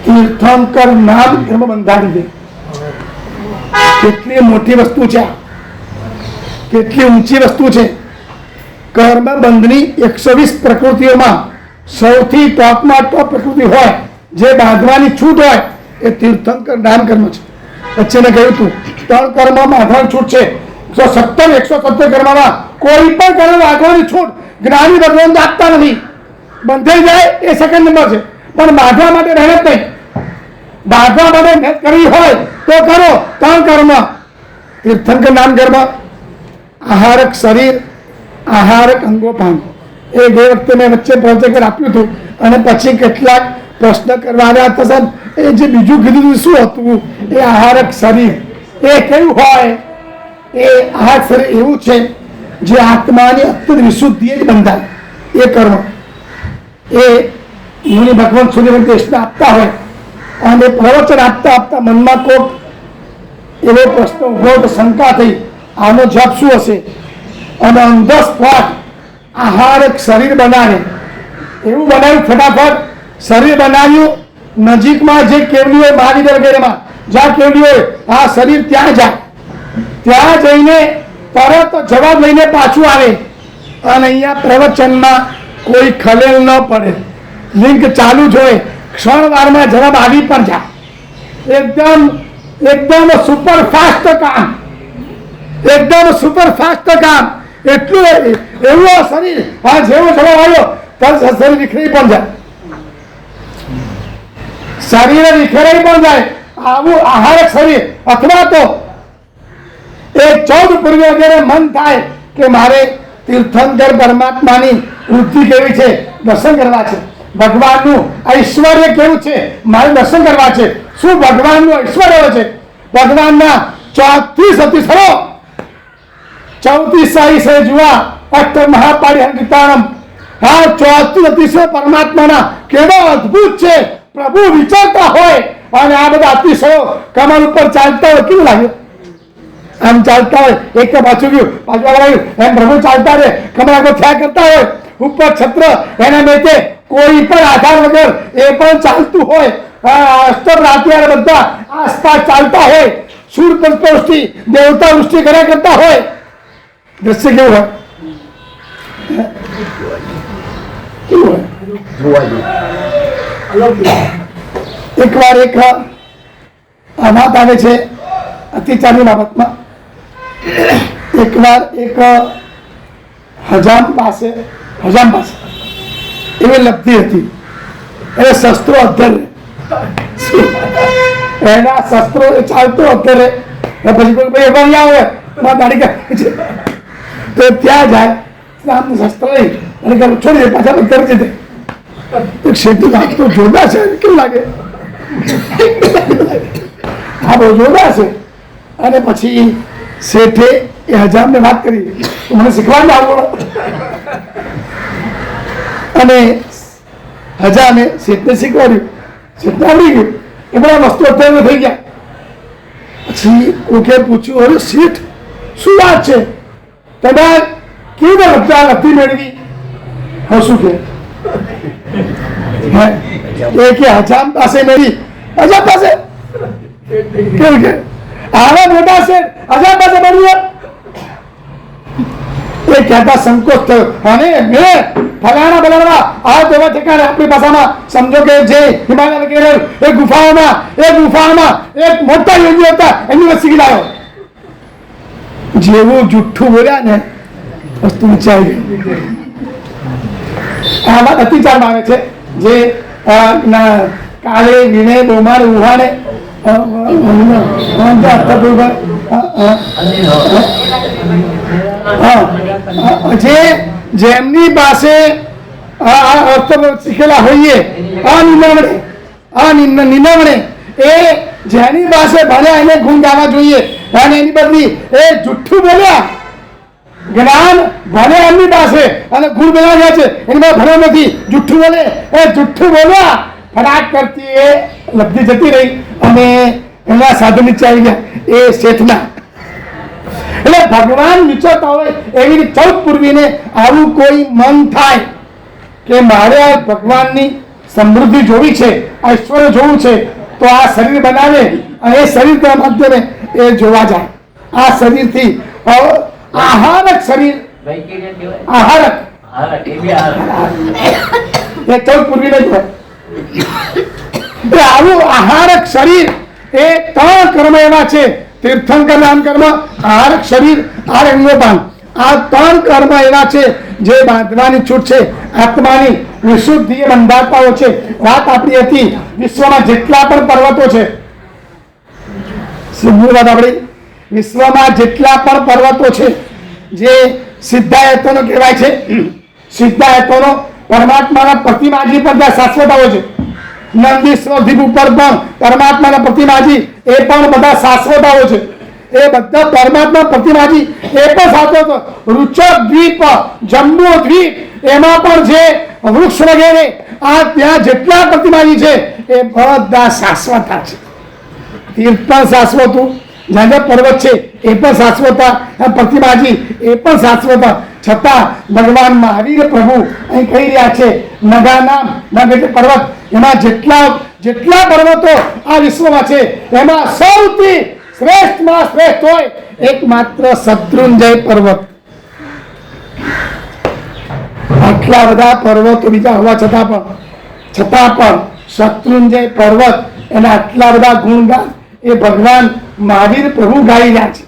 તીર્થંકર નામ એમાં બંધાવી દે. કેટલી મોટી વસ્તુ છે, કેટલી ઊંચી વસ્તુ છે. કર્મબંધની 120 પ્રકૃતિઓમાં સૌથી ટોપમાં ટોપ પ્રકૃતિ હોય, જે બાંધવાની છૂટ હોય, એ તીર્થંકર નામ કર્મ છે. વચ્ચે મેં કહ્યું હતું 3 કર્મમાં બાંધવાની છૂટ છે. 117 કર્મમાં કોઈ પણ કર્મ બાંધવાની છૂટ જ્ઞાની ભગવાન આપતા નથી. બંધાઈ જાય એ સેકન્ડ નંબર છે, પણ બાંધવા માટે મહેનત નહીં. બાંધવા માટે મહેનત કરવી હોય તો કરો. 3 કર્મ: તીર્થંકર નામ કર્મ, આહારક શરીર, આહારક અંગોપાંગ. એ ગઈ વખતે મેં વચ્ચે પ્રોજેક્ટ આપ્યું હતું અને પછી કેટલાક પ્રશ્ન કરવા આવ્યા હતા. એ જે બીજું કીધું શું હતું? એ આહારક શરીર એ કેવું હોય? એ આહાર શરીર એવું છે જે આત્માની અત્યંત વિશુદ્ધિ જ બંધાય. એ કર્મ એ મુનિ ભગવાન સૂર્ય દેશને આપતા હોય અને પ્રવચન આપતા આપતા મનમાં કોક એવો પ્રશ્ન ઉભો તો શંકા થઈ, આનો જવાબ શું હશે? અને ઓન ધ સ્પોટ આહારક શરીર બનાવે. એવું બનાવ્યું, ફટાફટ શરીર બનાવ્યું. નજીકમાં જે કેવલી હોય, મહાવિદ્ય વગેરેમાં જ્યાં કેવલી હોય, આ શરીર ત્યાં જાય. ત્યાં જઈને તરત જવાબ લઈને પાછું આવે અને અહીંયા પ્રવચનમાં કોઈ ખલેલ ન પડે. લિંક ચાલુ જ હોય, ક્ષણવારમાં જવાબ આવી પણ જાય. એકદમ સુપર ફાસ્ટ કામ, એકદમ સુપર ફાસ્ટ કામ. એટલું એવું શરીર, હા જેવો જવાબ આવ્યો તો શરીર વિખરી પણ જાય, શરીર વિખેરાઈ પણ જાય. આવું આહારક શરીર અથવા તો એ 14 પૂર્વે વગેરે મન થાય કે મારે તીર્થંકર પરમાત્માની વૃદ્ધિ કેવી છે, દર્શન કરવા છે, ભગવાનનું ઐશ્વર્ય કેવું છે, મારે દર્શન કરવા છે. શું ભગવાનનું ઐશ્વર્ય છે? ભગવાનના 34 અતિશયો, 34 સાઈ છે જુવા અષ્ટ મહાપાળી હરિતાણમ. હા, 34 અતિશયો પરમાત્માના કેવા અદ્ભુત છે. પ્રભુ વિચારતા હોય અને આ બધા અતિશયો કમર ઉપર ચાલતા હોય, કેવું લાગે? આમ ચાલતા હોય, એક તો પાછું ગયું, પાછું આગળ આવ્યું, એમ પ્રભુ ચાલતા રહે, કમર આગળ થયા કરતા હોય, ઉપર છત્ર એના મેચે કોઈ પણ આધાર વગર એ પણ ચાલતું હોય. અસ્તર રાત્રિ બધા આસપાસ ચાલતા હોય, સૂર પંચવૃષ્ટિ દેવતા વૃષ્ટિ કર્યા કરતા હોય. દ્રશ્ય કેવું હોય? કેવું હોય? એકવાર એક વાત આવે છે અત્યાચારની બાબતમાં. એકવાર એક હજામ પાસે એવી લબ્ધી હતી, એ શસ્ત્રો અત્યારે એના શસ્ત્રો એ ચાલતો અત્યારે પછી કોઈ ભાઈ અહીંયા આવે દાડી કાઢે છે તો ત્યાં જાય, શસ્ત્ર લઈ અને છોડી દે, પાછા ઉતરી દે. ક્ષેત્ર તો જોરદાર છે, કેવું લાગે? હા, બહુ જોરદાર છે. અને પછી શેઠે એ હજામને વાત કરી, મને શીખવાનું આવડો. અને હજામે શેઠને શીખવાડ્યું, શેઠને આવડી ગયું, એ બધા વસ્તુ અત્યારે થઈ ગયા. પછી કોકે પૂછ્યું, અરે શેઠ શું વાત છે, તમે કેવી રીતે નથી મેળવી? હા, શું કે હજામ પાસે મેળવી? હજામ પાસે કેવું કે આવા મોટા છે, હજામ પાસે મળ્યું? એ કહેતા સંકોચ થયો, અને મેં ફલાણા બલાણા આ તેવા ઠેકાણે આપણી ભાષામાં સમજો કે જે હિમાલય વગેરે એ ગુફાઓમાં એક મોટા યોગી હતા, એમની વસ્તુ શીખી લાવ્યો. જેવું જુઠ્ઠું બોલ્યા ને વસ્તુ વિચારી ગઈ. આ વાત અતિચારમાં આવે છે, જે કાલે વિનય બોમાર ઉહાને જેમની પાસે શીખેલા હોઈએ નિનવણે એ જેની પાસે ભણ્યા એને ગુણ ગાવા જોઈએ, અને એની બદલી એ જુઠ્ઠું બોલ્યા. જ્ઞાન ભણે એમની પાસે અને ગુણ બોલવા ગયા છે, એની પાસે ભણ્યો નથી, જુઠ્ઠું બોલે, એ જુઠ્ઠું બોલ્યા, ફટાક કરતી એ લબ્ધિ જતી રહી અને એના સાધુ નીચે આવી ગયા એ શેઠના. એટલે ભગવાન વિચારતા હોય એવી રીતે 14 પૂર્વીને આવું કોઈ મન થાય કે મારે આ ભગવાનની સમૃદ્ધિ જોવી છે, ઐશ્વર્ય જોવું છે, તો આ શરીર બનાવે અને એ શરીર માધ્યમે એ જોવા જાય. આ શરીરથી આહારક શરીર, આહારક એ 14 પૂર્વીને જ હોય. આવું આહારક શરીર એ 3 કર્મ એવા છે, તીર્થંકર નામ કર્મ, આહારક શરીર, આરણ્યોપાન. આ 3 કર્મ એવા છે જે બાંધવાની છૂટ છે, આત્માની વિશુદ્ધિ એ બંધાતાઓ છે. વાત આપણી હતી વિશ્વમાં જેટલા પણ પર્વતો છે, વાત આપણી વિશ્વમાં જેટલા પણ પર્વતો છે જે સિદ્ધાયતનો કહેવાય છે, સિદ્ધાયતનો પરમાત્માના પ્રતિમાજી પર જ્યાં શાશ્વતાઓ છે, નંદીશ્વર દ્વીપ ઉપર પણ પરમાત્માના પ્રતિમાજી એ પણ બધા શાશ્વતાઓ છે. એ બધા પરમાત્મા પ્રતિમાજી એ પણ શાશ્વત. રુચક દ્વીપ, જમ્બુ દ્વીપ, એમાં પણ જે વૃક્ષ વગેરે આ ત્યાં જેટલા પ્રતિમાજી છે એ બધા શાશ્વતા છે. તીર્થ પણ શાશ્વતું, જ્યાં પર્વત છે એ પણ શાશ્વતા, પ્રતિમાજી એ પણ શાશ્વતા. છતાં ભગવાન મહાવીર પ્રભુ અહીં કહી રહ્યા છે, નગા નામ નગ પર્વત, એમાં જેટલા પર્વતો આ વિશ્વમાં છે એમાં સૌથી શ્રેષ્ઠમાં શ્રેષ્ઠ હોય એકમાત્ર શત્રુંજય પર્વત. આટલા બધા પર્વતો બીજા હોવા છતાં પણ શત્રુંજય પર્વત એના આટલા બધા ગુણગાન એ ભગવાન મહાવીર પ્રભુ ગાઈ રહ્યા છે.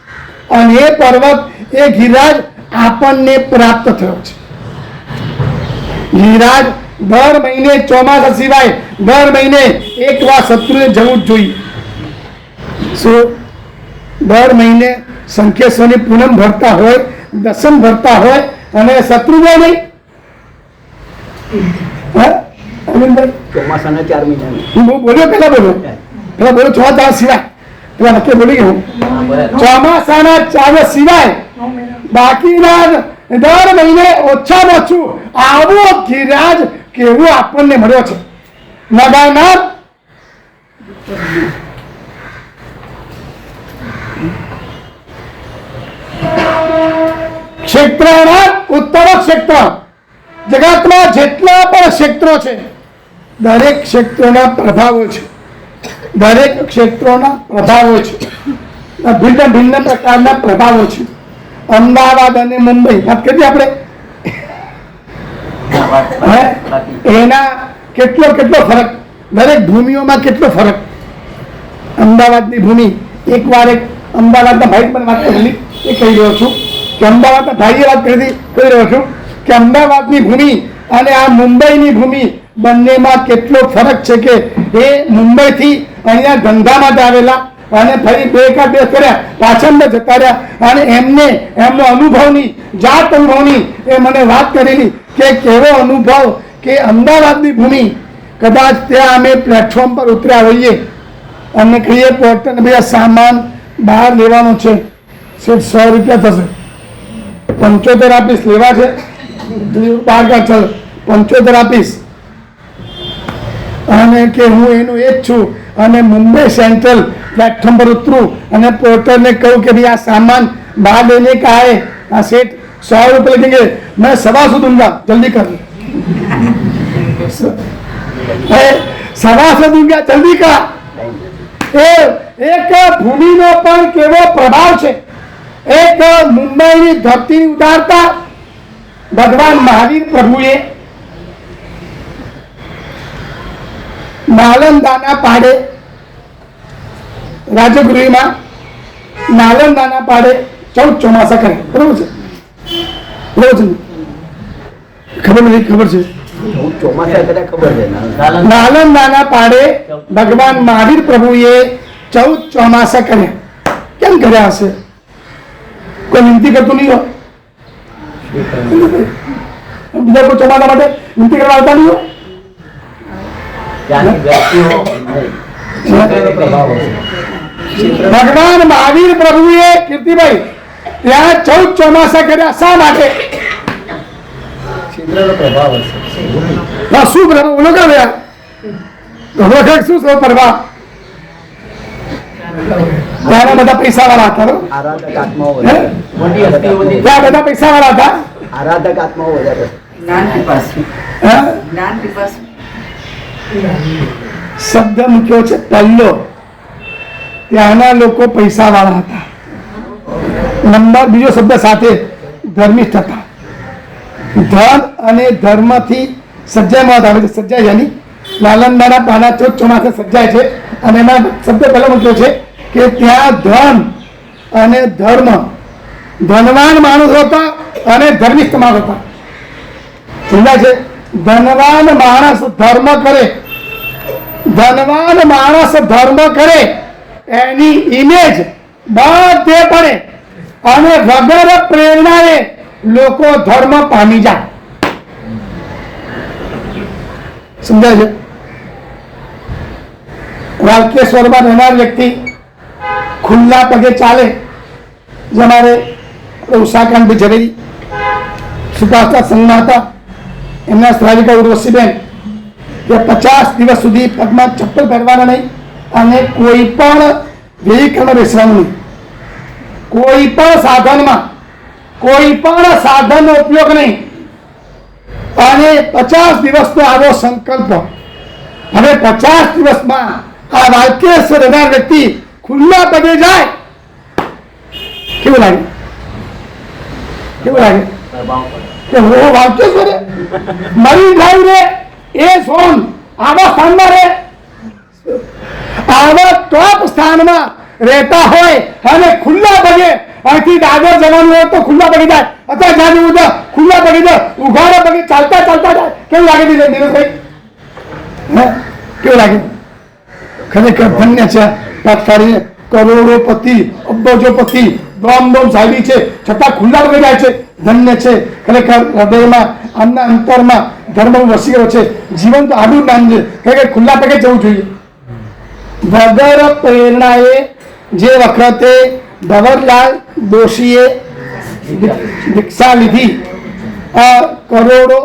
અને એ પર્વત એ ગિરિરાજ આપણને પ્રાપ્ત થયો છે. ગિરિરાજ દર મહિને ચોમાસા સિવાય દર મહિને એકવાર શત્રુએ જવું જ જોઈએ. શું દર મહિને શંખેશ્વરની પૂનમ ભરતા હોય, દસમ ભરતા હોય અને શત્રુ જાય નહીં? હા અરવિંદભાઈ, ચોમાસાના 4 મહિના હું બોલ્યો પેલા બોલો ચોમાસા સિવાય પેલા નક્કી બોલી ગયો. ચોમાસાના 4 સિવાય બાકીના દર મહિને ઓછામાં ઓછું આવો ગિરિરાજ કેવો આપણને મળ્યો છે. નગાનાથ ક્ષેત્રના ઉત્તર ક્ષેત્ર, જગતમાં જેટલા પણ ક્ષેત્રો છે દરેક ક્ષેત્રોના પ્રભાવો છે. દરેક ક્ષેત્રોના પ્રભાવો છે, ભિન્ન ભિન્ન પ્રકારના પ્રભાવો છે. અમદાવાદ અને મુંબઈ વાત કરીએ આપણે, એના કેટલો ફરક, દરેક ભૂમિઓમાં કેટલો ફરક. અમદાવાદની ભૂમિ એકવાર એક અમદાવાદના ભાઈ પણ વાત કરેલી, એ કહી રહ્યો છું કે અમદાવાદના ભાઈએ વાત કરી કહી રહ્યો છું કે અમદાવાદની ભૂમિ અને આ મુંબઈની ભૂમિ બંનેમાં કેટલો ફરક છે કે એ મુંબઈથી અહીંયા ધંધા માટે આવેલા અને ફરી 2 દિવસ કર્યા પાછળ જતા રહ્યા અને એમનો અનુભવની જાત અનુભવની એ મને વાત કરેલી કે કેવો અનુભવ કે અમદાવાદની ભૂમિ કદાચ ત્યાં અમે પ્લેટફોર્મ પર ઉતર્યા હોઈએ અને કહીએ પોર્ટરને ભાઈ આ સામાન બહાર લેવાનો છે, સિર્ફ 100 રૂપિયા થશે, 75 આપીશ, લેવા છે બહાર કાઢ, ચાલ 75 આપીશ, અને કે હું એનું એ જ છું અને મુંબઈ સેન્ટ્રલ प्लेटफॉर्म पर उतरूं અને પોર્ટરને કહું કે भाई આ सामान बाहर लेने का है, हाँ सेठ 100 रुपये लगेंगे, मैं 125 दूंगा, जल्दी कर 125 दूंगा, जल्दी का. એક ભૂમિનો પણ કેવો પ્રભાવ છે. એક મુંબઈની ધરતીની ઉદારતા ભગવાન મહાવીર પ્રભુએ નાલંદાના પાડે રાજગૃહમાં નાલંદાના પાડે 14 ચોમાસા કરે. બરોબર છે? બરોબર છે? ખબર નથી? ખબર છે? ચોમાસા કર્યા ખબર છે. નાલંદાના પાડે ભગવાન મહાવીર પ્રભુએ 14 ચોમાસા કર્યા. કેમ કર્યા હશે? કોઈ વિનંતી કરતું નહીં હોય? બીજા કોઈ ચોમાસા માટે વિનંતી કરવા આવતા નહીં હોય? ભગવાન મહાવીર પ્રભુએ કીર્તિભાઈ ત્યાં 14 ચોમાસા કર્યા. શા માટે? પ્રભાવ હશે. શું પ્રભાવ? ઓલો ક્યાં ગયા? શું પ્રભાવ? ત્યાં બધા પૈસા વાળા હતા. આરાધક આત્માઓ ત્યાં બધા પૈસા વાળા હતા. આરાધક આત્માઓ વધારે. શબ્દ મૂક્યો છે પહેલો. ત્યાંના લોકો પૈસા વાળા હતા. નંબર બીજો શબ્દ સાથે ધર્મિષ્ઠ હતા. ધન અને ધર્મથી સજ્જાયમાં આવે છે. સજ્જાય યાની નાલંદાના પાના 14 ચોમાસે સજ્જાય છે અને એમાં શબ્દ પહેલો મૂક્યો છે કે ત્યાં ધન અને ધર્મ, ધનવાન માણસ હતા અને ધર્મિષ્ઠ માણસ હતા. સમજાય છે? ધનવાન માણસ ધર્મ કરે, ધનવાન માણસ ધર્મ કરે એની ઇમેજ બધે પડે અને વગર પ્રેરણાએ લોકો ધર્મ પામી જાય. સમજાય છે? વાલકેશ્વરમાં રહેનાર વ્યક્તિ ખુલ્લા પગે ચાલે. જે અમારે ઉષાકાંત ઝવેરી સુભાષના સંઘમાં હતા, એમના શ્રાવિકા ઉર્વશીબેન કે 50 દિવસ સુધી પગમાં ચપ્પલ પહેરવાના નહીં અને કોઈ પણ વેહિકલમાં બેસવાનું નહીં. કોઈ પણ સાધનમાં કોઈ પણ સાધનનો ઉપયોગ નહીં અને 50 દિવસનો આવો સંકલ્પ. હવે 50 દિવસમાં આ વાલકેશ્વર રહેનાર વ્યક્તિ ખુલ્લા પગે જાય, કેવું લાગે? કેવું લાગે કે હું વાલકેશ્વર મરી જાય રે એ ઝોન આવા સ્થાનમાં રહે, આવા ટોપ સ્થાનમાં રહેતા હોય અને ખુલ્લા પગે અહીંથી દાદર જવાનું હોય તો ખુલ્લા પડી જાય, અથવા જ્યાં જવું તો ખુલ્લા પડી જાય, ઉઘાડા પડી ચાલતા ચાલતા જાય. કેવું લાગે નીરજભાઈ? કેવું લાગે? ખરેખર ધન્ય છે પાટખાડીને. કરોડોપતિ, અબજોપતિ, દોમ સાહેબી છે, છતાં ખુલ્લા પડી જાય છે. ધન્ય છે ખરેખર. હૃદયમાં, આમના અંતરમાં ધર્મ વસી ગયો છે. જીવન તો આડું નામ છે. ખરેખર ખુલ્લા પગે જવું જોઈએ. વગર પ્રેરણાએ જે વખતે ધવલલાલ દોશીએ દીક્ષા લીધી, કરોડો,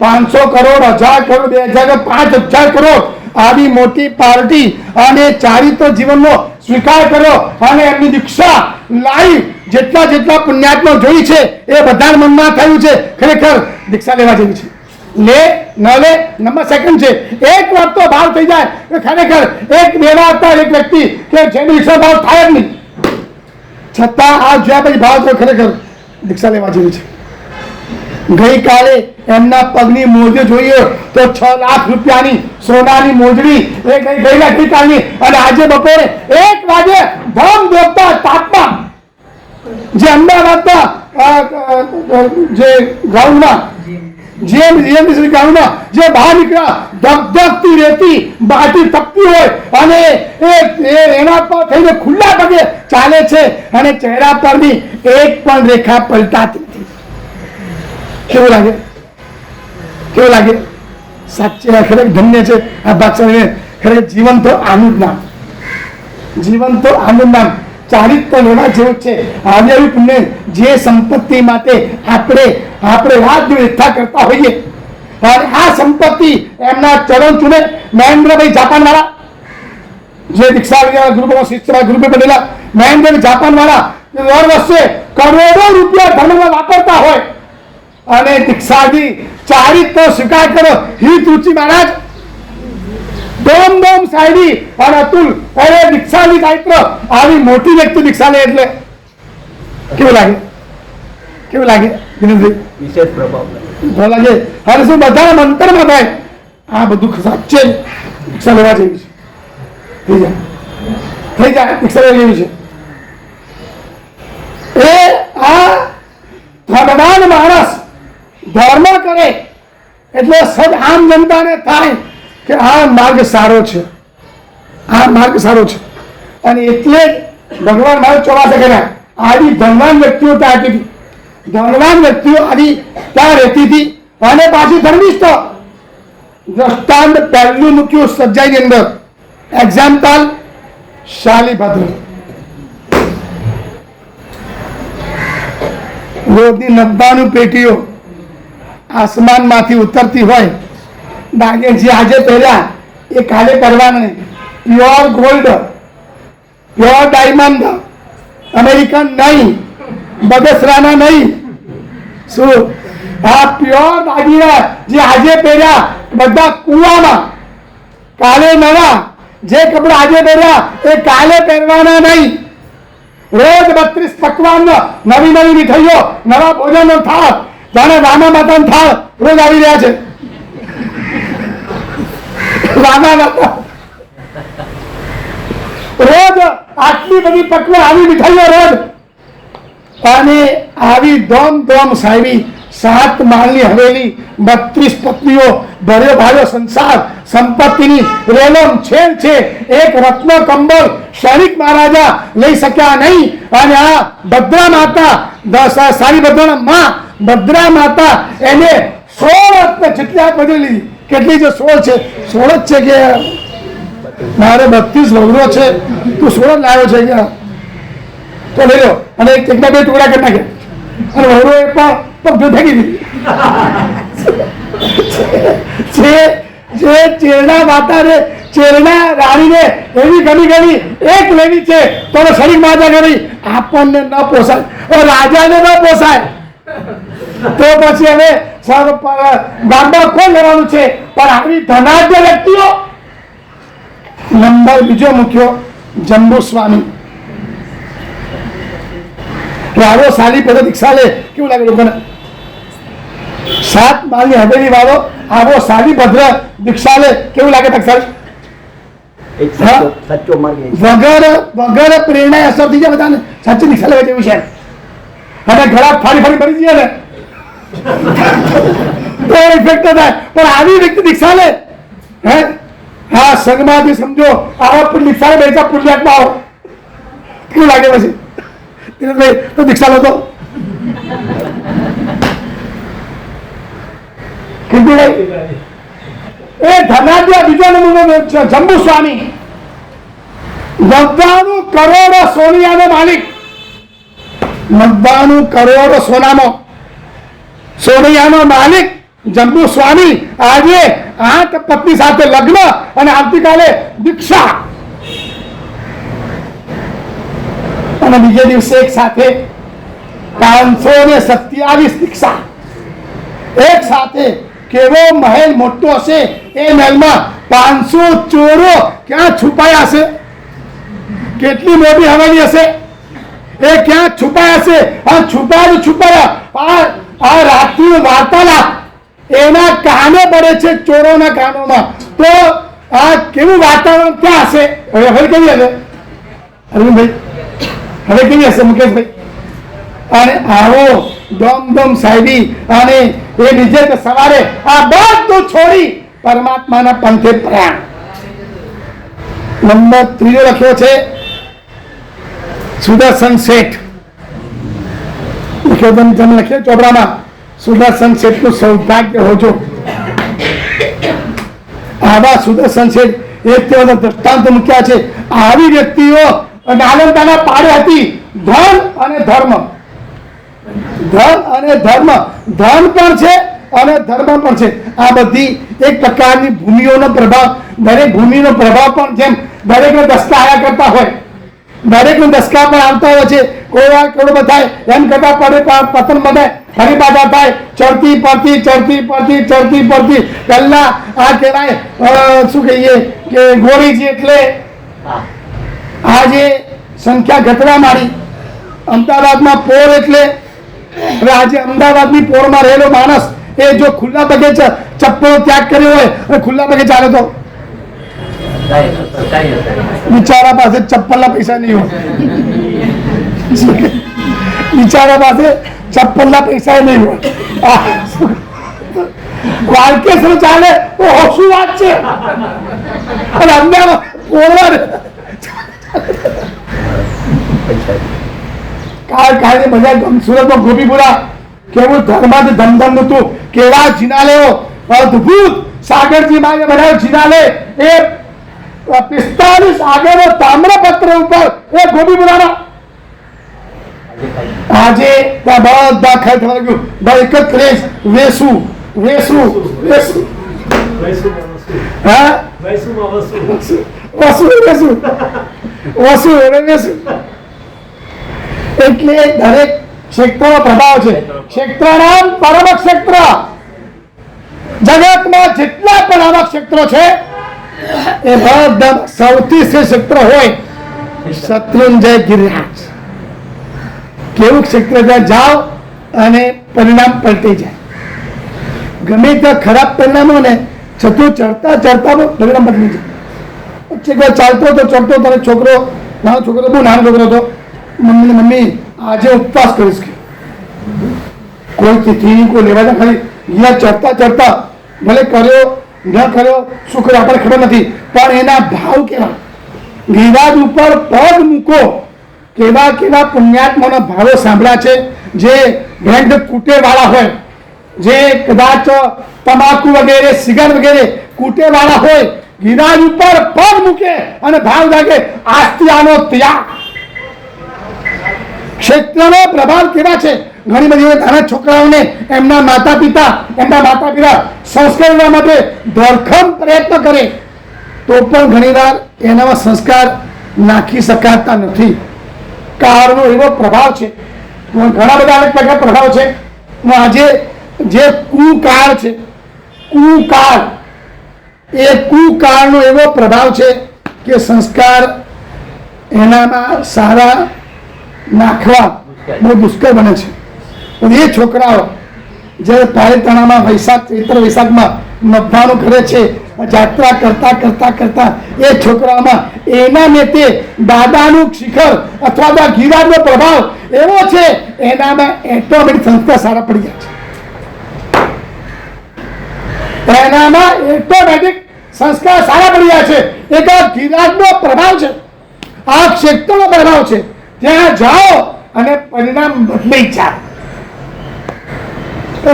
500 કરોડ, 1000 કરોડ, 2000, 5000 કરોડ આવી મોટી પાર્ટી અને ચારિત્ર જીવનનો સ્વીકાર કર્યો અને એમની દીક્ષા લાઈવ જેટલા પુણ્યાત્મા જોઈ છે એ બધા મનમાં થયું છે ખરેખર દીક્ષા લેવા જેવી છે. લે ન લે નંબર સેકન્ડ છે. એક વાર તો ભાવ થઈ જાય કે ખરેખર એક વેરાતા એક વ્યક્તિ કે જેની દીક્ષા ભાવ થાય જ નહીં, છતાં આ જોયા પછી ભાવ તો ખરેખર દીક્ષા લેવા જેવી છે. ગઈકાલે એમના પગની મોજડી જોઈએ તો 6 લાખ રૂપિયાની સોનાની મોજડી એ ગઈકાલની, અને આજે બપોરે 1 વાગે ધમ દેવતા તાપમાં જે અમદાવાદના જે ગ્રાઉન્ડમાં જીએમડીસી ગ્રાઉન્ડમાં જે બહાર નીકળ્યા ધગધગતી રહેતી બાટી તપતી હોય અને એના પર થઈને ખુલ્લા પગે ચાલે છે અને ચહેરા પરની એક પણ રેખા પલટાતી નથી. કેવું લાગે? કેવું લાગે? સાચે ખરેખર ધન્ય છે આ ભાગશાળીને. ખરેખર જીવન તો આનંદ નામ, જીવન તો આનંદ નામ, ચારિત્ર લેવા જેવું છે. આવી આવી પુણ્ય જે સંપત્તિ માટે આપણે રાત દિવસ એકઠા કરતા હોઈએ, અને આ સંપત્તિ એમના ચરણ ચૂમે. મહેન્દ્રભાઈ જાપાન વાળા જે દીક્ષા ગ્રુપમાં શિષ્ય ગ્રુપે બનેલા મહેન્દ્રભાઈ જાપાન વાળા દર વર્ષે કરોડો રૂપિયા ધર્મમાં વાપરતા હોય અને દીક્ષાજી ચારિત્ર સ્વીકાર કરો. હિત રુચિ મહારાજ, દોમ સાહેબી અને અતુલ અરે દીક્ષાની ચારિત્ર આવી મોટી વ્યક્તિ દીક્ષા લે એટલે કેવું લાગે? કેવું લાગે વિનોદભાઈ? વિશેષ પ્રભાવ લાગે. હવે શું બધા મંતરમાં થાય આ બધું સાચે દીક્ષા લેવા જેવી છે. થઈ જાય દીક્ષા લેવા જેવી છે. એ આ ધનવાન માણસ ધર્મ કરે એટલે સદ આમ જનતાને થાય કે આ માર્ગ સારો છે, આ માર્ગ સારો છે. અને એટલે જ ભગવાન મારે ચોમાસા કર્યા. આડી ધનવાન વ્યક્તિઓ ત્યાં હતી, ધનવાન વ્યક્તિઓ આડી ત્યાં રહેતી હતી અને પાછી ધર્મિષ્ઠ. દ્રષ્ટાંત પહેલું મૂક્યું સજ્જાઈની અંદર. એક્ઝામ્પલ શાલીભદ્ર. રોજની 99 પેટીઓ આસમાનમાંથી ઉતરતી હોય, દાગે જે આજે પહેર્યા એ કાલે કરવાના નહીં. Pure gold, pure diamond, American નહીં, બગસરાના નહીં. શું આ પ્યોર દાગીના જે આજે પહેર્યા બધા કુવામાં, કાલે નવા. જે કપડા આજે પહેર્યા એ કાલે પહેરવાના નહીં. રોજ 32 પકવાન, નવી મીઠાઈઓ, નવા ભોજનનો થાળ, જાણે રામા માતાનો થાળ રોજ આવી રહ્યા છે. રામા માતા રોજ આટલી બધી પકવાન, આવી મીઠાઈઓ રોજ. અને આવી ધોમ સાહેબી 7 માળની હવેલી, 32 પત્નીઓ, ભર્યો ભાર્યો સંસાર, સંપત્તિની રેલમ છેલ છે. એક રત્ન કંબળ ક્ષણિક મહારાજા લઈ શક્યા નહીં. અને આ ભદ્રા માતા, સારી ભદ્રાના માં ભદ્રા માતા એને 16 રત્ન જેટલી આ બદલી. કેટલી છે? 16 છે. 16 જ છે કે મારે 32 વગરો છે, તું 16 જ લાવ્યો છે કે તો લઈ લો. અને એકના 2 ટુકડા કરી નાખ્યા અને વગરો એ પણ પગ ફેંકી દીધી. જે ચેરણા માતાને, ચેરણા રાણીને એવી ઘણી એક લેવી છે તો શરીર માતા કરી આપણને ન પોસાય, રાજાને ન પોસાય તો પછી હવે ગામમાં કોણ લેવાનું છે? પણ આવી ધનાઢ્ય વ્યક્તિઓ. નંબર બીજો મૂક્યો જંબુ સ્વામી. આવો સાલી પેલો દીક્ષા લે, કેવું લાગે લોકોને? 7 માળની હવેલી વાળો આવો સાલી ભદ્ર દીક્ષા લે, કેવું લાગે? એક સાચો માર્ગ એ છે. વગર પ્રેરણાએ અસર થઈ જાય બધાને સાચી દીક્ષા લેવા જેવું છે. અને ઘણા ફાડી મરી જાય ને તો ઇફેક્ટ થાય. પણ આવી વ્યક્તિ દીક્ષા લે, હે હા સંઘમાંથી સમજો આવા દીક્ષા લે બેસા પુણ્યાત્મા આવો કેવું લાગે પછી ભાઈ તો દીક્ષા લો તો કીધું એ ધનાઢ્ય બીજો નમૂનો જંબુ સ્વામી 99 કરોડો સોનિયાનો માલિક, 99 કરોડો સોનિયાનો માલિક જંબુ સ્વામી આજે 8 પત્ની સાથે લગ્ન અને આવતીકાલે દીક્ષા અને બીજે દિવસે એક સાથે 527 દીક્ષા એક સાથે. કેવો મહેલ મોટો હશે, એ મહેલમાં 500 ચોરો ક્યાં છુપાયા હશે, કેટલી મોટી હવેલી હશે, એ ક્યાં છુપાયા હશે. આ છુપાયા આ રાત્રિનો વાર્તાલાપ એના કાને પડે છે, ચોરોના કાનોમાં. તો આ કેવું વાતાવરણ ક્યાં હશે. હવે કેવી હશે અરવિંદભાઈ, હવે કેવી હશે મુકેશભાઈ. અને આવો દમ સાહેબી અને એ બીજે સવારે આ બધું છોડી પરમાત્માના પંથે પ્રયાણ. નંબર 3 લખ્યો છે સુદર્શન શેઠ. લખ્યો તમે લખ્યો ચોપડામાં સુદર્શન શેઠનું સૌભાગ્ય હોજો. આવા સુદર્શન શેઠ એક તેઓ દ્રષ્ટાંત મૂક્યા છે. આવી વ્યક્તિઓ નાલંદાના પાડે હતી. ધન અને ધર્મ ધન પણ છે અને ધર્મ પણ છે. આ બધી એક પ્રકારની ભૂમિઓનો પ્રભાવ, દરેક ભૂમિનો પ્રભાવ પણ જેમ દરેકને દસકા આવ્યા કરતા હોય, દરેકને દસકા પણ આવતા હોય છે. કોઈ વાર કરોડ થાય એમ કરતા પડે પતન બધાય ફરી પાછા થાય. ચડતી પડતી પહેલા આ કહેવાય શું કહીએ કે ગોળીજી એટલે આજે સંખ્યા ઘટવા માંડી. અમદાવાદમાં પોર એટલે હવે આજે અમદાવાદની પોરમાં રહેલો માણસ એ જો ખુલ્લા પગે ચપ્પલ ત્યાગ કર્યો હોય અને ખુલ્લા પગે ચાલે તો બિચારા પાસે ચપ્પલના પૈસા નહીં હોય. બિચારા પાસે ચપ્પલના પૈસા નહીં હોય. વાલકેશ્વર ચાલે તો શું વાત છે. અને અમદાવાદ પોરમાં કાળની મજા. સુરતમાં ગોપીપુરા કેવું ધર્માથી ધમધમ હતું. કેવા જિનાલયો અદભુત. સાગરજી માં બનાવ્યો જિનાલય એ 45 આગળ તામ્રપત્ર ઉપર એ ગોપીપુરાના. આજે ત્યાં બધા ખાઈ થવા ગયું. એક જ ક્રેઝ વેસુ હા વસુ એટલે દરેક ક્ષેત્રનો પ્રભાવ છે. ક્ષેત્રનામ પરમ ક્ષેત્ર. જગતમાં જેટલા પણ આવા ક્ષેત્રો છે એ બધા સૌથી શ્રેષ્ઠ ક્ષેત્ર હોય શત્રુંજય ગિરિરાજ. કેવું ક્ષેત્ર ત્યાં જાઓ અને પરિણામ પલટી જાય. ગમે ત્યાં ખરાબ પરિણામો ને છતું ચડતા પરિણામ બદલી જાય. ચાલતો તો ચડતો તારો છોકરો નાનો છોકરો બહુ નાનો છોકરો હતો. મમ્મી આજે ઉપવાસ કરીશ કે કોઈ તિથિ કોઈ લેવા જાય ખાલી ગયા ચડતા ભલે કર્યો ન કર્યો શું કર્યો આપણને ખબર નથી, પણ એના ભાવ કેવા. ગિરિરાજ ઉપર પગ મૂકો. કેવા પુણ્યાત્માના ભાવો સાંભળ્યા છે. જે ભેંડ કૂટે વાળા હોય, જે કદાચ તમાકુ વગેરે સિગાર વગેરે કૂટે વાળા હોય, ગિરિરાજ ઉપર પગ મૂકે અને ભાવ લાગે આજથી આનો ત્યાગ. ક્ષેત્રનો પ્રભાવ કેવા છે. ઘણી બધી નાના છોકરાઓને એમના માતા પિતા સંસ્કાર લેવા માટે ધરખમ પ્રયત્ન કરે તો પણ ઘણીવાર એનામાં સંસ્કાર નાખી શકાતા નથી. કાળનો એવો પ્રભાવ છે. ઘણા બધા અનેક પ્રકાર પ્રભાવ છે. આજે જે કુકાળ છે, એ કુકાળનો એવો પ્રભાવ છે કે સંસ્કાર એનામાં સારા નાખવા બહુ દુષ્કર બને છે. એ છોકરાઓ જ્યારે પાલિતાણામાં ચૈત્ર વૈશાખમાં મતદાનો કરે છે જાત્રા કરતા કરતા કરતા એ છોકરામાં એના ને તે દાદાનું શિખર અથવા તો ગિરિરાજનો પ્રભાવ એવો છે, એનામાં એટોમેટિક સંસ્કાર સારા પડી જાય છે, એનામાં એટોમેટિક સંસ્કાર સારા પડી જાય છે. એક આ ગિરિરાજનો પ્રભાવ છે, આ ક્ષેત્રનો પ્રભાવ છે. ત્યાં જાઓ અને પરિણામ બદલાઈ જાય.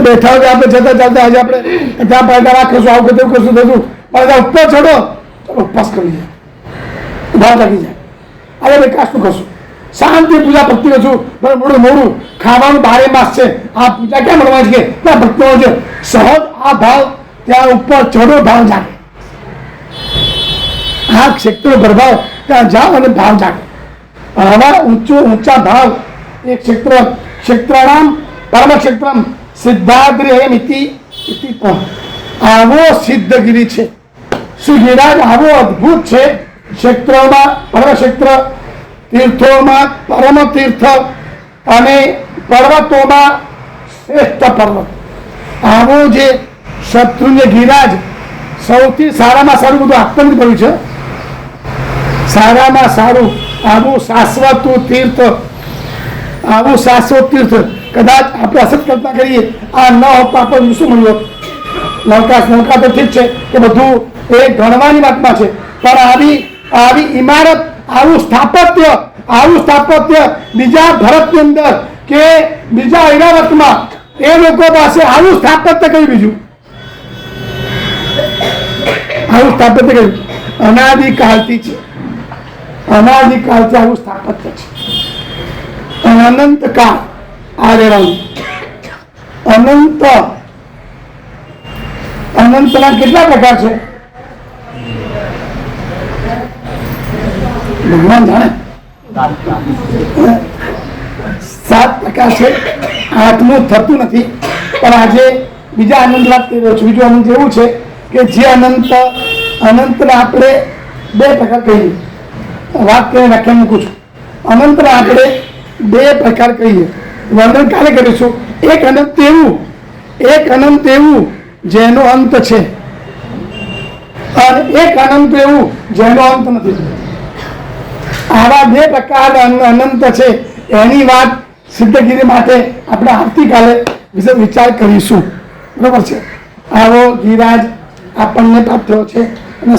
બેઠા હોય આપણે જતા ચાલતા આજે આપણે ત્યાં પાયદા રાખીશું, આવું બધું કરશું થતું, પાયદા ઉપર ચડો ચલો ઉપવાસ કરી જાય, ભાવ લાગી જાય. અરે ભાઈ કાશું કરશું, શાંતિ પૂજા ભક્તિ કરશું, મોડું મોડું ખાવાનું 12 માસ છે, આ પૂજા ક્યાં મળવાની છે કે ભક્તો છે. સહજ આ ભાવ ત્યાં ઉપર ચડો, ભાવ જાગે. આ ક્ષેત્રનો પ્રભાવ ત્યાં જાઓ અને ભાવ જાગે. આવા ઊંચા ભાવ એ ક્ષેત્રાણામ પરમ ક્ષેત્રમ સિદ્ધાદ્રિ ઇતિ આવો સિદ્ધગીરી છે. શ્રી ગિરિરાજ આવો અદ્ભુત છે. ક્ષેત્રોમાં પરમ ક્ષેત્ર, તીર્થોમાં પરમ તીર્થ અને પર્વતોમાં શ્રેષ્ઠ પર્વત. આવો જે શત્રુંજય ગિરિરાજ સૌથી સારામાં સારું બધું આપવાનું કર્યું છે. સારામાં સારું આવું શાશ્વત તીર્થ, આવું શાશ્વત તીર્થ કદાચ આપણે અસત કલ્પના કરીએ આ ન હોત તો આપણને શું મળ્યું? નૌકા તો ઠીક છે કે બધું એ ગણવાની વાતમાં છે, પણ આવી ઇમારત, આવું સ્થાપત્ય બીજા ભારતની અંદર કે બીજા ઐરાવતમાં એ લોકો પાસે આવું સ્થાપત્ય કયું બીજું? આવું સ્થાપત્ય કયું? અનાદિકાળથી છે, અનાદિકાળથી આવું સ્થાપત્ય છે. અનંત કાળ આ રહેવાનું. અનંતના કેટલા પ્રકાર છે ભગવાન જાણે? 7 પ્રકાર છે. 8મું થતું નથી, પણ આજે બીજા આનંદ વાત કરી રહ્યો છું. બીજું આનંદ એવું છે કે જે અનંતને આપણે 2 પ્રકાર કહીએ, વાત કરીને વ્યાખ્યા મૂકું છું. અનંતને આપણે 2 પ્રકાર કહીએ, વર્ણન કાલે કરીશું. એક અનંત એવું જેનો અંત છે, અને એક અનંત એવું જેનો અંત નથી. આવા 2 પ્રકાર અનંત છે. એની વાત સિદ્ધગીરી માટે આપણે આવતીકાલે વિચાર કરીશું. બરોબર છે? આવો ગિરિરાજ આપણને પ્રાપ્ત થયો છે.